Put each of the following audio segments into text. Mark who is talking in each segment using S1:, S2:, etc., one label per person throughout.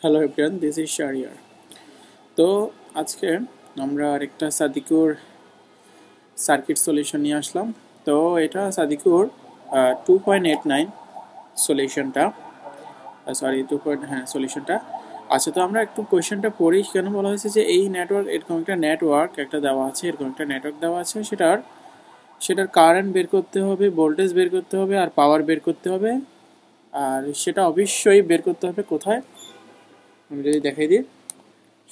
S1: Hello everyone, this is Shahriar. তো আজকে আমরা আরেকটা সাদিকুর সার্কিট সলিউশন নিয়ে আসলাম। তো এটা সাদিকুর 2.89 সলিউশনটা, সলিউশনটা। আচ্ছা, তো আমরা একটু কোয়েশ্চেনটা পড়ি। কেন বলা হয়েছে যে এই নেটওয়ার্ক, এরকম একটা নেটওয়ার্ক একটা দেওয়া আছে, এরকম একটা নেটওয়ার্ক দেওয়া আছে, সেটার কারেন্ট বের করতে হবে, ভোল্টেজ বের করতে হবে, আর পাওয়ার বের করতে হবে। আর সেটা অবশ্যই বের করতে হবে কোথায়, আমি যদি দেখাই দিই,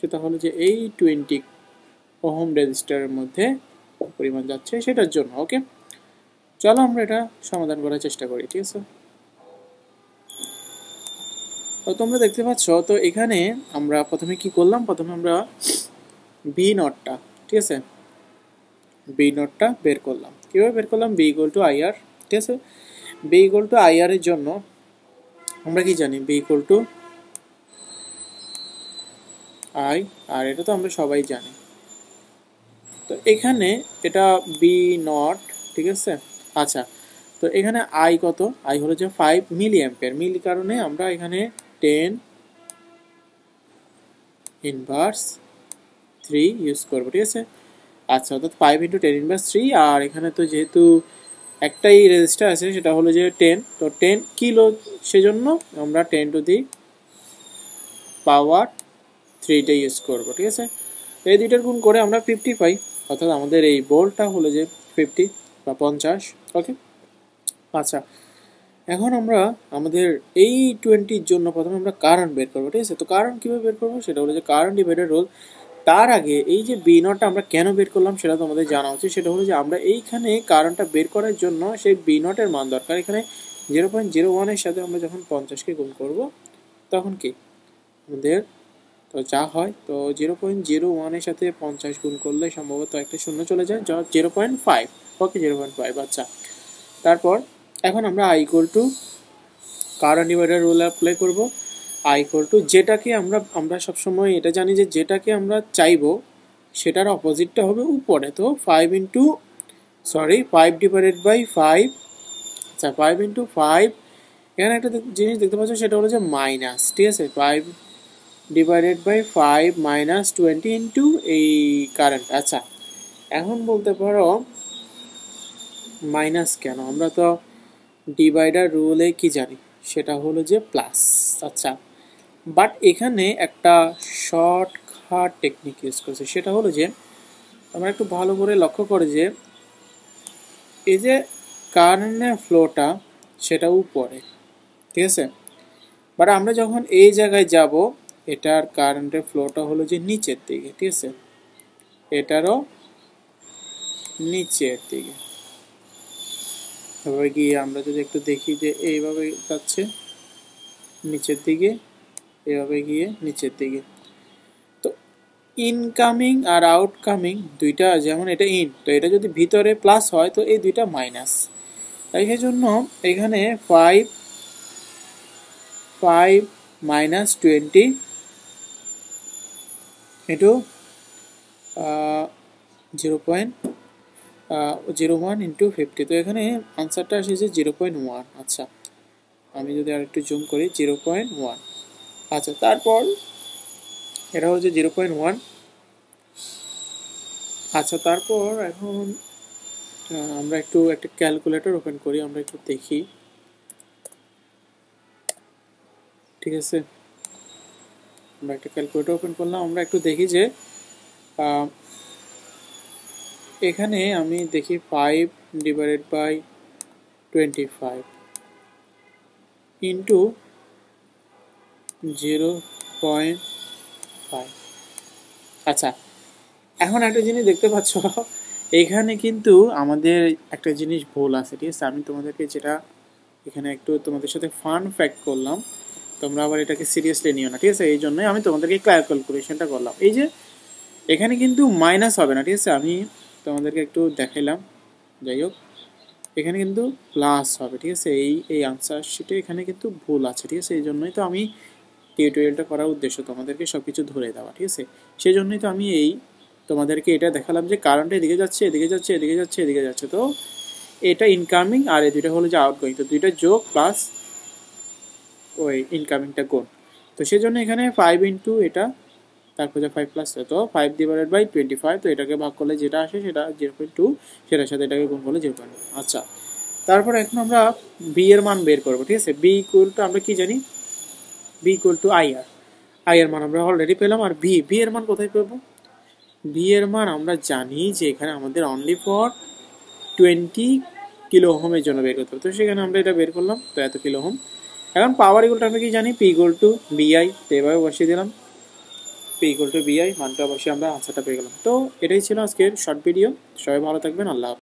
S1: সেটা হলো যে এই 20 ওহম রেজিস্টারের মধ্যে পরিমাণ যাচ্ছে সেটার জন্য। ওকে, চলো আমরা এটা সমাধান করার চেষ্টা করি। ঠিক আছে, তো তোমরা দেখতে পাচ্ছ, তো এখানে আমরা প্রথমে কি করলাম, প্রথমে আমরা বি নটটা, ঠিক আছে, বি নটটা বের করলাম। কীভাবে বের করলাম? B equal to IR. ঠিক আছে, বি ইকুয়াল টু আইআর এর জন্য আমরা কি জানি? বি ইকুয়াল টু আই, আর এটা তো আমরা সবাই জানি। তো এখানে এটা বি নট, ঠিক আছে। আচ্ছা, তো এখানে আই কত? আই হলো যে 5 মিলি অ্যাম্পিয়ার। মিলি কারণে আমরা এখানে 10 ইনভার্স 3 ইউজ করবো, ঠিক আছে। আচ্ছা, অর্থাৎ 5 ইন্টু 10 ইনভার্স 3। আর এখানে তো যেহেতু একটাই রেজিস্টার আছে, সেটা হলো যে 10, তো 10 কিলো, সেজন্য আমরা 10 টু দি পাওয়ার 3টা ইউজ করবো, ঠিক আছে। এই দুইটার গুণ করে আমরা 50 পাই, অর্থাৎ আমাদের এই ভোল্টটা হলো যে 50 বা 50। ওকে, আচ্ছা, এখন আমরা আমাদের এই 20-র জন্য প্রথমে আমরা কারেন্ট বের করবো, ঠিক আছে। তো কারেন্ট কীভাবে বের করবো? সেটা হলো যে কারেন্ট ডিভাইডার রোল। তার আগে এই যে বি নটটা আমরা কেন বের করলাম সেটা তো আমাদের জানা উচিত। সেটা হলো যে আমরা এইখানে কারেন্টটা বের করার জন্য সেই বি নটের মান দরকার। এখানে 0.01-এর সাথে আমরা যখন 50কে গুণ করব, তখন কি আমাদের তো যা হয়, তো 0.01-এর সাথে 50 গুণ করলে সম্ভবত একটা শূন্য চলে যায়, যা 0.5। ওকে, 0.5। আচ্ছা, তারপর এখন আমরা I equal to current divider rule apply করব। আই ইকুয়াল টু যেটাকে আমরা সবসময় এটা জানি যে যেটাকে আমরা চাইবো সেটার অপোজিটটা হবে উপরে। তো 5 ডিভাইডেড বাই 5। আচ্ছা, 5 ইন্টু 5, এখানে একটা জিনিস দেখতে পাচ্ছ, সেটা হলো যে মাইনাস, ঠিক আছে। 5 ডিভাইডেড বাই 5 মাইনাস 20 ইন্টু এই কারেন্ট। আচ্ছা, এখন বলতে পারো মাইনাস কেন? আমরা তো ডিভাইডার রুলে কি জানি, সেটা হলো যে প্লাস। আচ্ছা, বাট এখানে একটা শর্টকাট টেকনিক ইউজ করছে, সেটা হলো যে আমরা একটু ভালো করে লক্ষ্য করে যে এই যে কারেন্টের ফ্লোটা সেটা উপরে, ঠিক আছে। বাট আমরা যখন এই জায়গায় যাব, এটার কারেন্টের ফ্লোটা হলো যে নিচের দিকে, ঠিক আছে, এটারও নিচের দিকে। এভাবে গিয়ে আমরা যদি একটু দেখি যে এইভাবে যাচ্ছে নিচের দিকে, এভাবে গিয়ে নিচের দিকে। তো ইনকামিং আর আউটকামিং দুইটা, যেমন এটা ইন, তো এটা যদি ভিতরে প্লাস হয় তো এই দুইটা মাইনাস। তাই সেজন্য এখানে 5 মাইনাস 20 ইন্টু 0.01 ইন্টু 50। তো এখানে আনসারটা এসেছে 0.1। আচ্ছা, আমি যদি আর একটু জুম করি, 0.1। আচ্ছা, তারপর এটা হচ্ছে 0.1। আচ্ছা, তারপর এখন আমরা একটা ক্যালকুলেটর ওপেন করি, আমরা একটু দেখি, ঠিক আছে। আমরা একটা ক্যালকুলেটর ওপেন করলাম, আমরা একটু দেখি যে এখানে আমি দেখি 5 ডিভাইডেড বাই 25 ইন্টু 0.5। আচ্ছা, এখন একটা জিনিস দেখতে পাচ্ছ, এখানে কিন্তু আমাদের একটা জিনিস ভুল আছে, ঠিক আছে। আমি তোমাদেরকে যেটা এখানে একটু তোমাদের সাথে ফান ফ্যাক্ট করলাম, তোমরা আবার এটাকে সিরিয়াসলি নিও না, ঠিক আছে। এই জন্যই আমি তোমাদেরকে ক্যালকুলেশনটা করলাম। এই যে এখানে কিন্তু মাইনাস হবে না, ঠিক আছে। আমি তোমাদেরকে একটু দেখাইলাম, যাই হোক, এখানে কিন্তু প্লাস হবে, ঠিক আছে। এই আনসার শিটে এখানে কিন্তু ভুল আছে, ঠিক আছে। এই জন্যই তো আমি টিউটোরিয়ালটা করার উদ্দেশ্য তোমাদেরকে সব কিছু ধরে দেওয়া, ঠিক আছে। সেই জন্যই তো আমি তোমাদেরকে এটা দেখালাম যে কারেন্ট এদিকে যাচ্ছে, এদিকে যাচ্ছে, এদিকে যাচ্ছে, এদিকে যাচ্ছে। তো এটা ইনকামিং, আর এই দুইটা হলো যে আউটগোয়িং। তো দুইটা যোগ প্লাস ওই ইনকামিংটা গুণ। তো সেই জন্য এখানে 5 ইন্টু এটা, তারপর যে 5 প্লাস, তো 5 ডিভাইডেড বাই 25, তো এটাকে ভাগ করলে যেটা আসে সেটা 0.2, সেটার সাথে এটাকে গুণ করলে 0.1। আচ্ছা, তারপর এখন আমরা বি এর মান বের করবো, ঠিক আছে। বি ইকুয়াল টু আমরা কি জানি, B equal to I R, I এর মান আমরা অলরেডি পেলাম। আর বি এর মান কোথায় পাবো? বি এর মান আমরা জানি যে এখানে আমাদের অনলি ফর 20 কিলো ওহমের জন্য বের করতে হবে, তো সেখানে আমরা এটা বের করলাম, তো এত কিলো ওহম। এখন পাওয়ার ইকুয়ালটা আমরা কি জানি, পি ইকুয়াল টু বিআই, তো এভাবে বসিয়ে দিলাম পি ইকুয়াল টু বিআই, মানটা অবশ্যই আমরা আনসারটা পেয়ে গেলাম। তো এটাই ছিল আজকের শর্ট ভিডিও। সবাই ভালো থাকবেন, আল্লাহ।